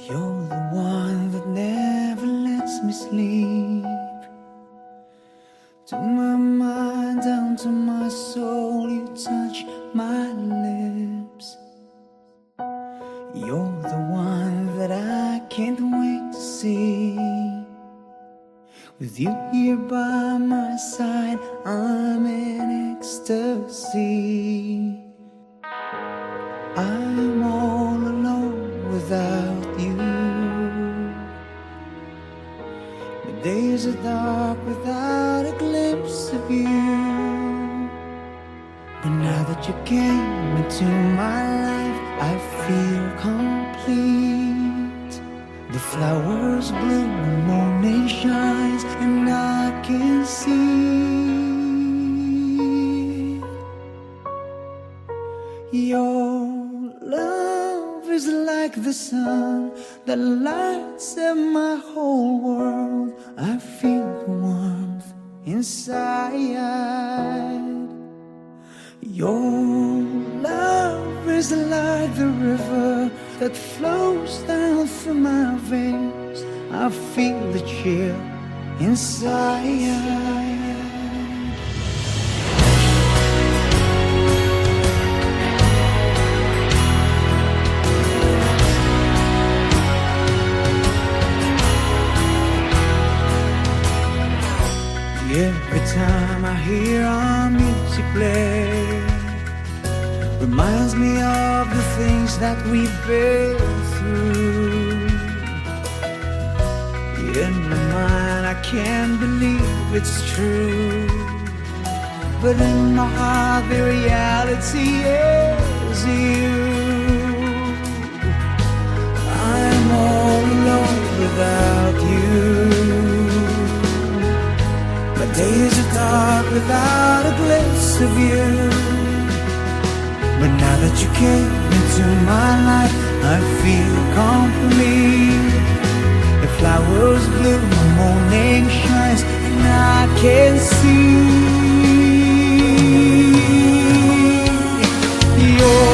You're the one that never lets me sleep. To my mind, down to my soul, you touch my lips. You're the one that I can't wait to see. With you here by my side, I'm in ecstasy. I'm all alone without you. The days are dark without a glimpse of you. But now that you came into my life, I feel complete. The flowers bloom, the morning shines, and I can see your love is like the sun that lights up my whole world. I feel the warmth inside. Your love is like the river that flows down through my veins. I feel the chill inside. Every time I hear our music play, reminds me of the things that we've been through. In my mind I can't believe it's true, but in my heart the reality is you. I'm all alone without you. My days are dark without a glimpse of you. But now that you came into my life, I feel complete. The flowers bloom, the morning shines, and I can see your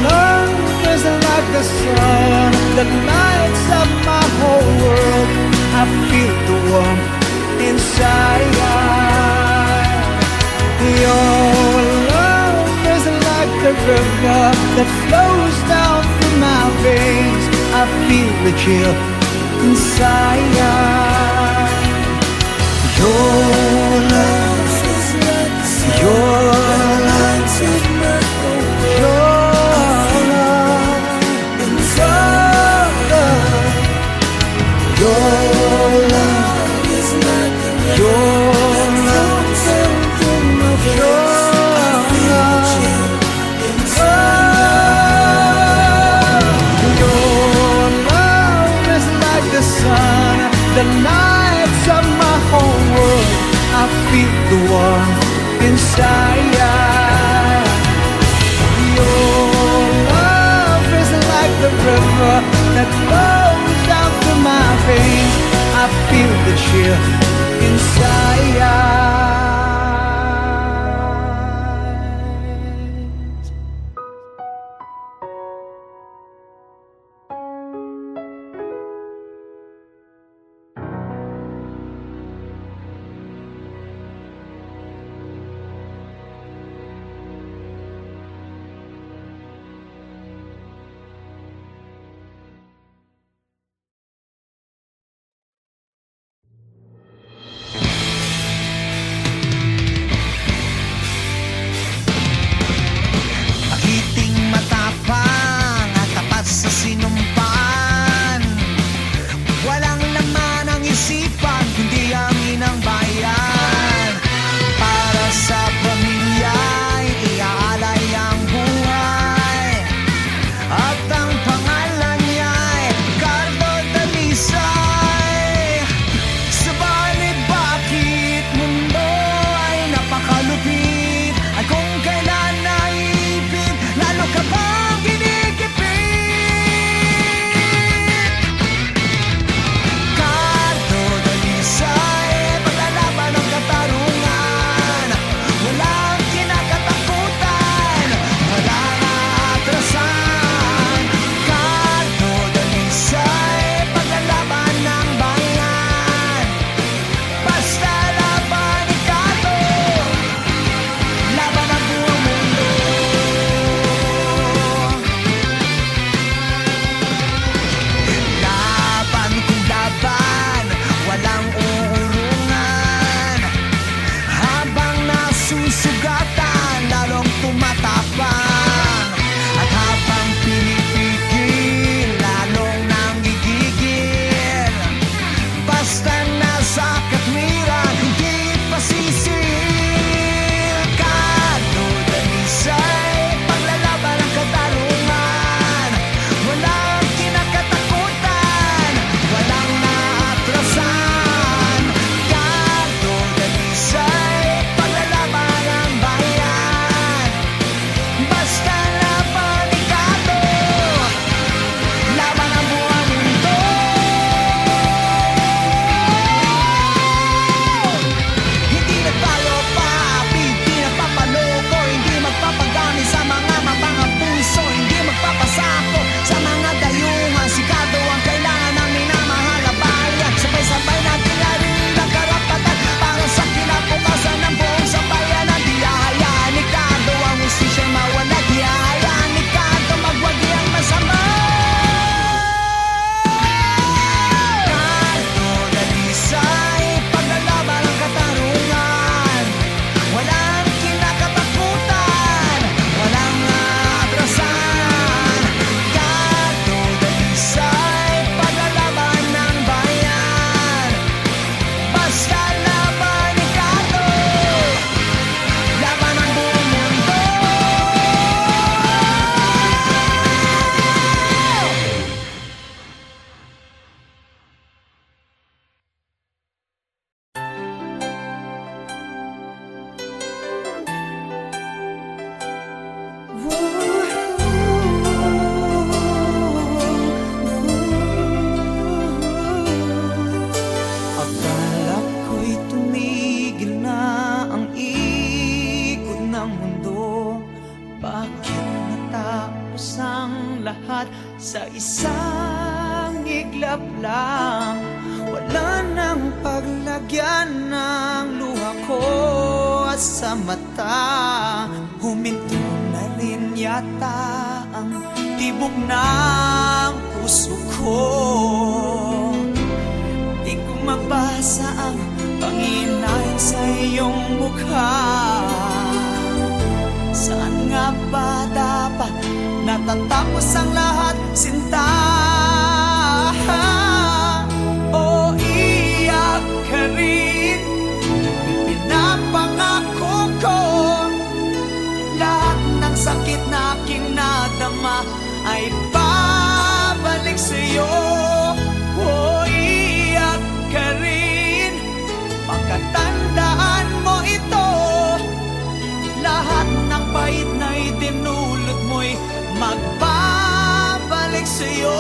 love is like the sun that lights up my whole world. I feel the warmth inside. Your love is like the river that flows down through my veins. I feel the chill inside. Your love is like your love is my whole world. Your love is like the river. Your the lights of my whole world. I feel the warmth inside. iglap lang. Wala nang paglagyan ng luha ko at sa mata. Huminto na rin yata ang tibok ng puso ko. Di ko mabasa ang panghinayang sa iyong mukha. Saan nga ba dapat natatapos ang lahat, sinta? O iyak ka rin, pinapangako ko, lahat ng sakit na aking nadama ay babalik sa'yo. O iyak ka rin, pagkatandaan mo ito, lahat ng pait na itinulot mo'y magbabalik sa'yo.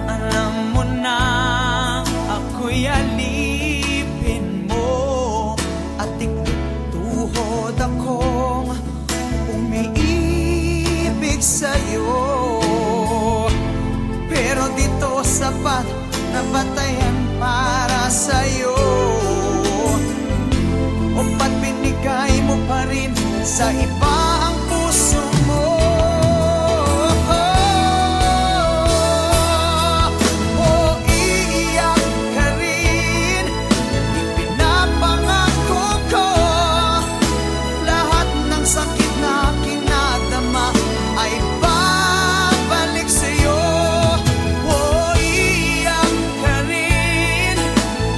Alam mo na ako'y alipin mo, at tuhod akong umiibig sa'yo. Pero dito sapat na batayan para sa'yo. O ba't binigay mo pa rin sa iba ang puso mo? O iiyak ka rin, ipinapangako ko, lahat ng sakit na aking nadama ay babalik sa'yo. O iiyak ka rin,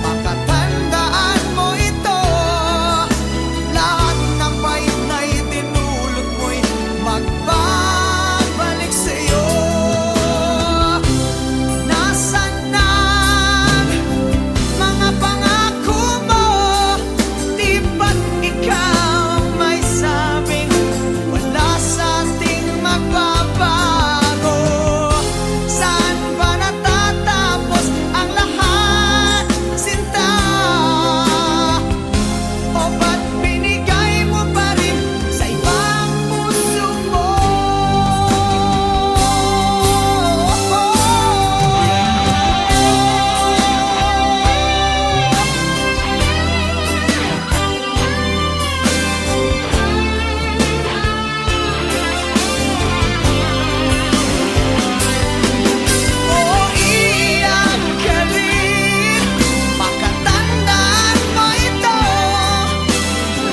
pakatandaan mo ito, lahat ng pait na itinulot mo'y magbabalik sa'yo. Nasaan ang mga pangako mo? Di ba't ikaw ang may sabing wala sa ating magbabago? Saan ba natatapos ang lahat, sinta? O ba't binigay mo pa rin sa ibang puso mo? O iyak ka rin, pakatandaan mo ito,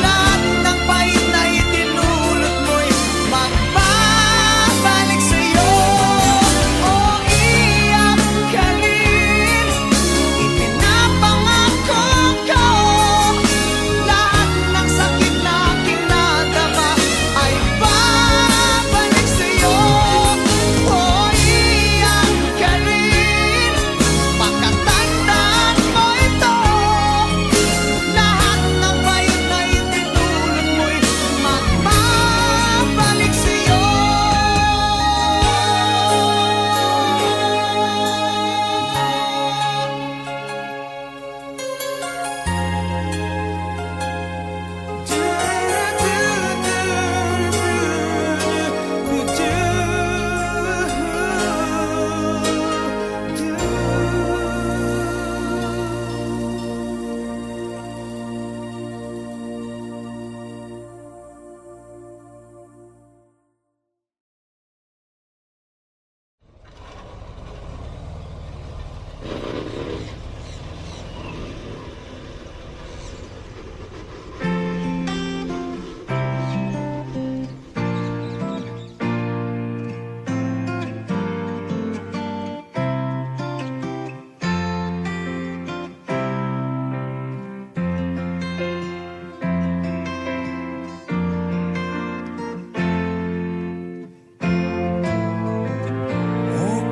lahat ng pait na itinulot mo'y magbabalik sa'yo. O iyak ka rin, ipinapangako ko, lahat ng sakit na aking nadama ay babalik sa'yo. O iyak ka rin, pakatandaan mo ito, lahat ng pait na itinulot mo'y magbabalik sa'yo.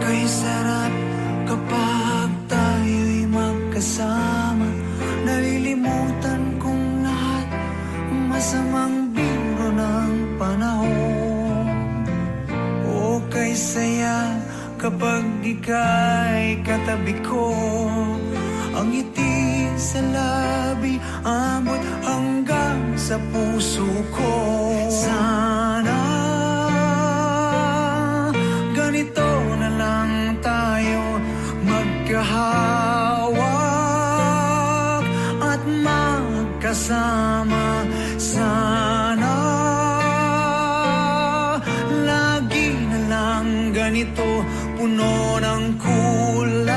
Okay, sarap kapag tayo'y magkasama. Nalilimutan kong lahat ang masamang biro ng panahon. Okay, saya kapag ika'y katabi ko. Ang ngiti sa labi abot hanggang hanggang sa puso ko. Sana magkasama. Sana lagi na lang ganito, puno ng kulay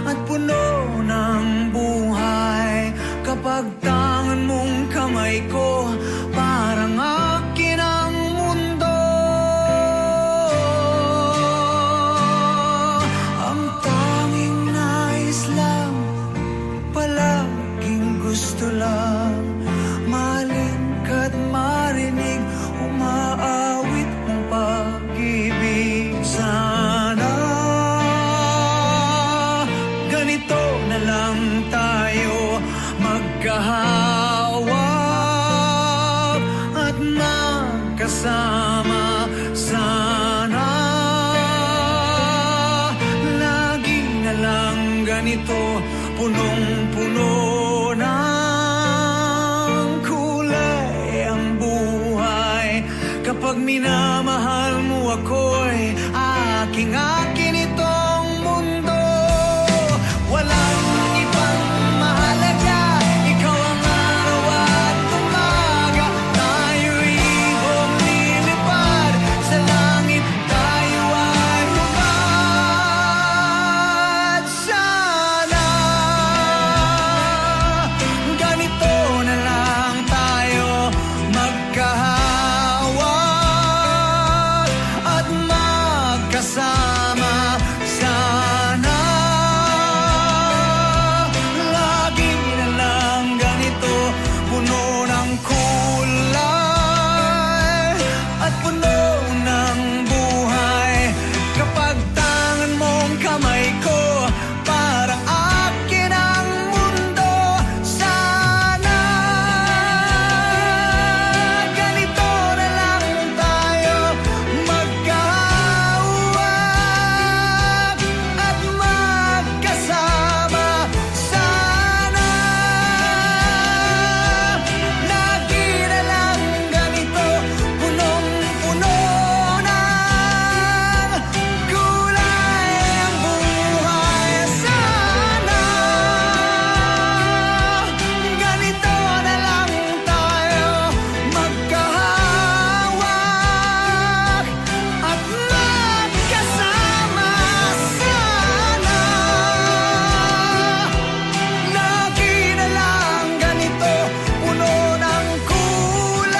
at puno ng buhay. Kapag tangan mong kamay ko, parang akin ang mundo. Ang tanging nais lang, palaging gusto lang, mahalin ka't marinig, umaawit ng pag-ibig. Sana ganito na lang tayo, magkahawak at magkasama. Sana lagi na lang ganito, punong-puno ng kulay ang buhay. Kapag minamahal mo ako'y aking-akin itong mundo. Walang ibang mahalaga, ikaw ang araw at umaga. Tayo'y lumilipad sa langit, tayo ay hubad. Sana ganito na lang tayo, magkahawak at magkasama. Sana lagi na lang ganito, puno ng kulay at puno ng buhay. Kapag tangan mong kamay ko, parang akin ang mundo. Sana ganito na lang tayo, magkahawak at magkasama. Sana lagi na lang ganito, punong-puno ng kulay ang buhay. Sana ganito na lang tayo, magkahawak at magkasama. Sana lagi na lang ganito, puno ng kulay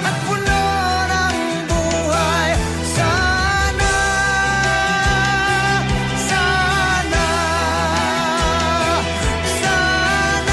at puno ng buhay. Sana, sana, sana,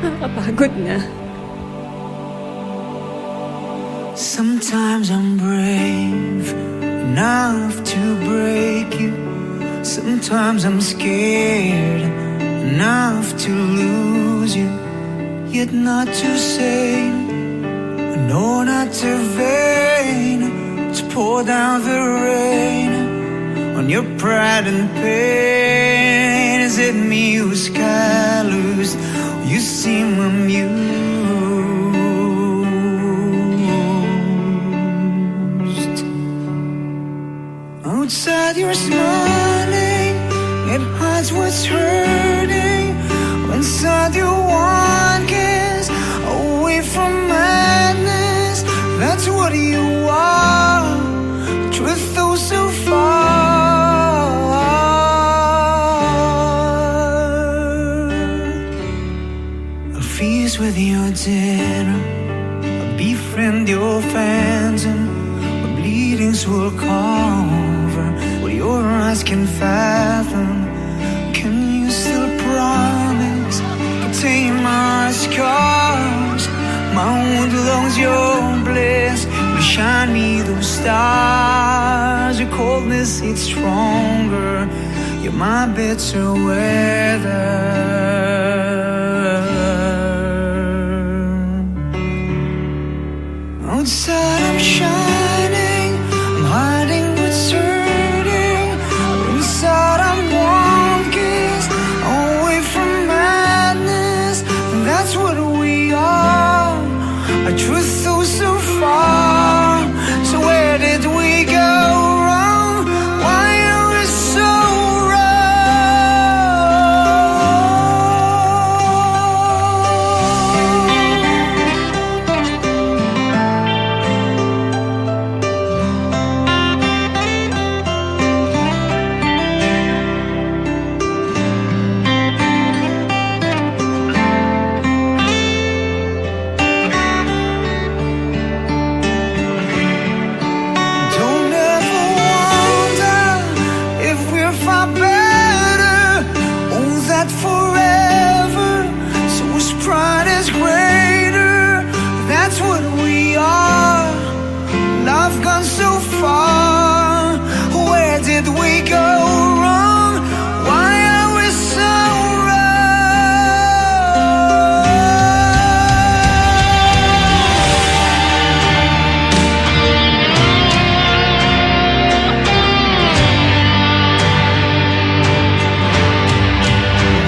Nakakapagod na. Sometimes I'm brave enough to break you. Sometimes I'm scared enough to lose. lose you, yet not too sane. No, not too vain to pour down the rain on your pride and pain. Is it me who's callous? You seem amused. Outside you're smiling, it hides what's hurting. Inside you want kiss, away from madness. That's what you are. Truth though so far. A feast with your dinner, a befriend your phantom. My bleedings will cover what your eyes can fathom. Can you still promise? Contain my scars, my wound belongs your bliss. You shine me those stars. Your coldness, it's stronger. You're my bitter weather. Outside I'm shining, I'm hiding what's hurting. Inside I'm one kiss, away from madness. That's what we are. A truth though so far. So where did we go wrong? Why are we so so far? Where did we go wrong? Why are we so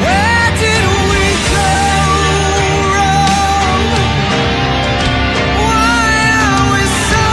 Where did we go wrong? Why are we so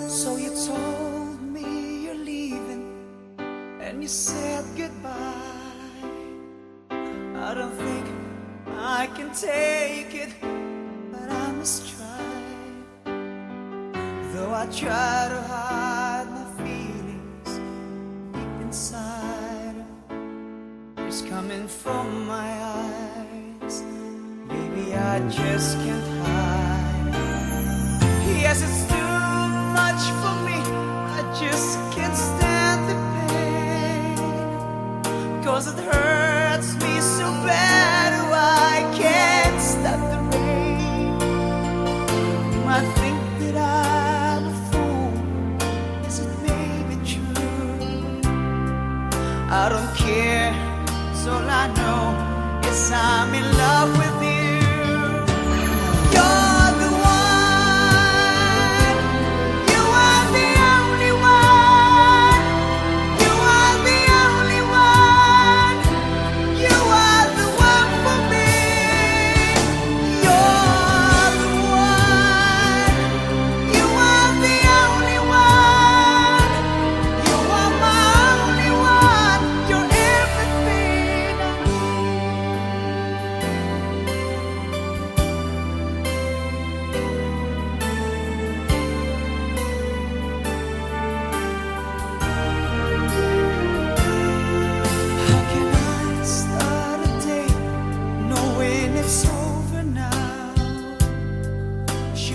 So you told me you're leaving, and you said goodbye. I don't think I can take it, but I must try. Though I try to hide my feelings deep inside, tears coming from my eyes. Baby, I just can't hide. Yes, it's too much for me. I just can't stand the pain, 'cause it hurts me so bad. I can't stop the rain. I think that I'm a fool. Is it maybe true? I don't care, 'cause all I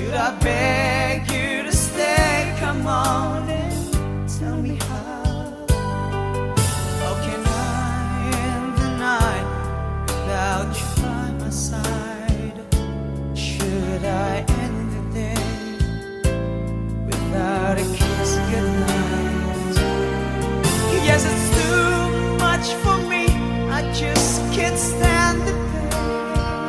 Should I beg you to stay? Come on and tell me how. How can I end the night without you by my side? Should I end the day without a kiss goodnight? Yes, it's too much for me. I just can't stand the pain,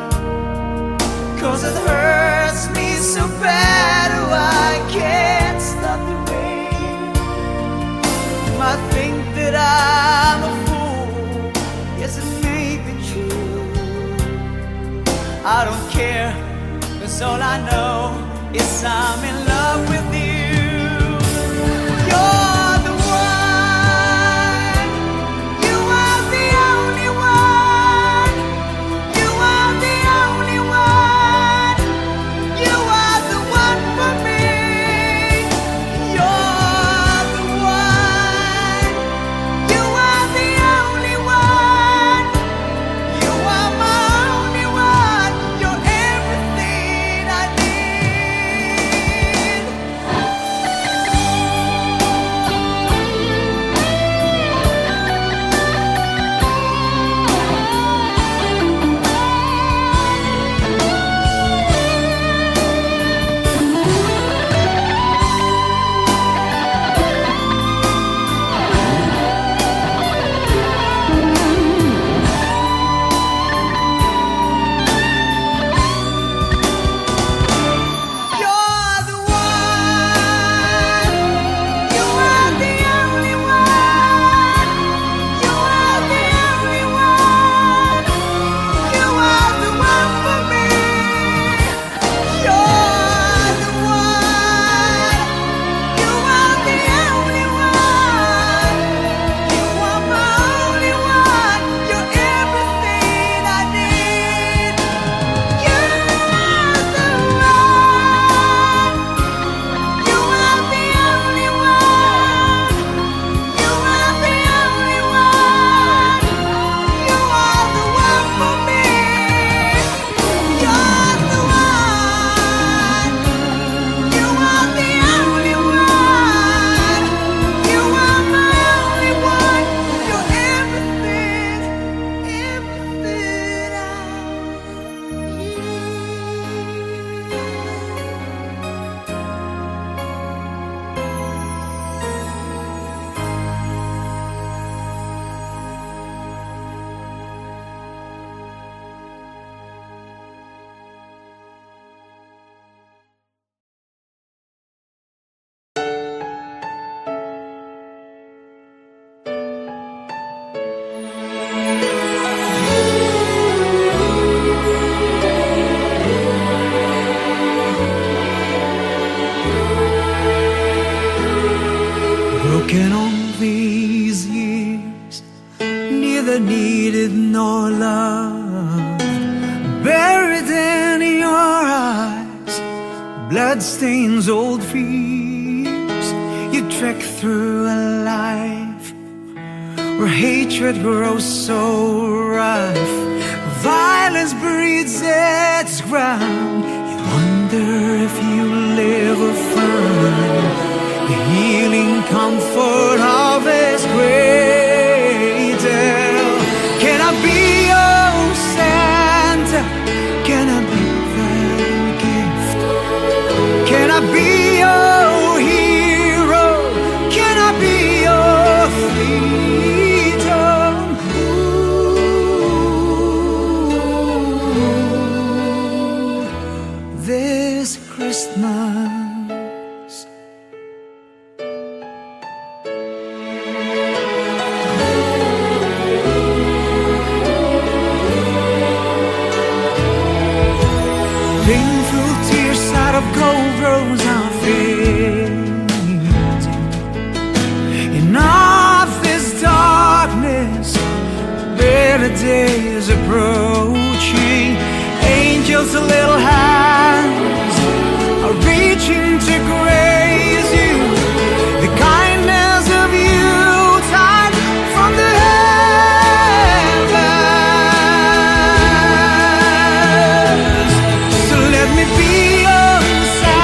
'cause it hurts me so bad. Oh, I can't stop the rain. You might think that I'm a fool. Yes, it may be true. I don't care, 'cause all I know is I'm in love with you. You're the one. You are the only one. You are the only one. You are the one for me. You're the one. You are the only one. You are my only one. You're everything I need. You're the one. You are the only one. You are the only one. You are the one for me. You're the one. You are the only one. You are my only one. You're everything I need. You're the one. You are the only one. You are the only one. You are the one for me. You're the one. You are the only one. You are my only one. You're everything, everything I broken all these years, neither needed nor loved. Buried in your eyes, blood stains old fears. You trek through a life where hatred grows so rough. Violence breeds its ground. You wonder if you live or find the healing comfort of His cradle. Can I be your Santa? Can I be that gift? Can I be your hero? Can I be your freedom? Ooh, this Christmas painful tears out of gold rose are fading. In all this darkness, better days approaching. Angels' little hands are reaching to grace you. The kindness of you tide from the heavens. So let me be your Santa.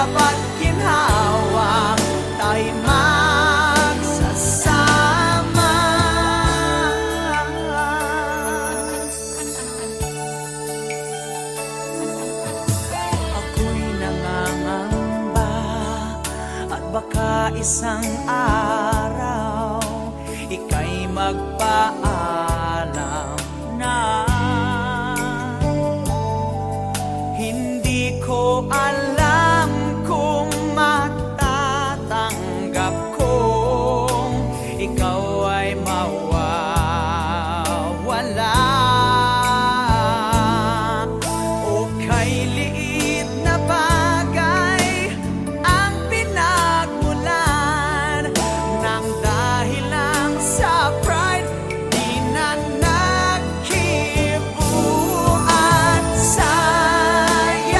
hirap at ginhawa, tayo magsasama. Ako'y nangangamba at baka isang araw ika'y magpaalam na. Hindi ko alam kung matatanggap kong ikaw ay mawawala. O kay liit na bagay ang pinagmulan ng dahil lang sa pride, di na nagkibuan. Sayang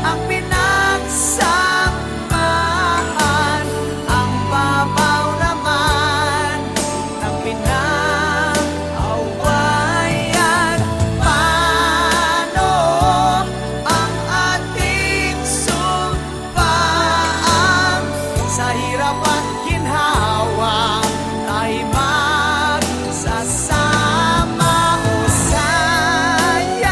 ang pinagsamahan, ang babaw naman ng pinag-awayan. Paano ang ating sumpaan? Sa hirap at ginhawa, tayo magsasama. O sayang.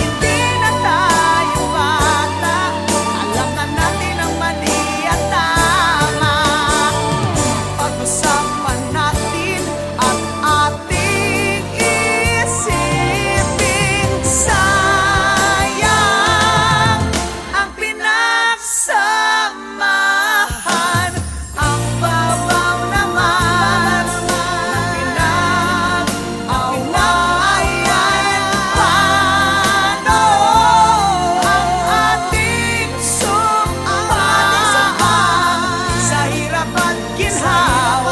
Hindi na tayo bata, alam na natin ang mali at tama. Pag-usapan natin at ating isipin. Sayang ang pinagsamahan, ang babaw naman ng pinag-awayan. Paano ang ating sumpaan? Sa hirap at ginhawa,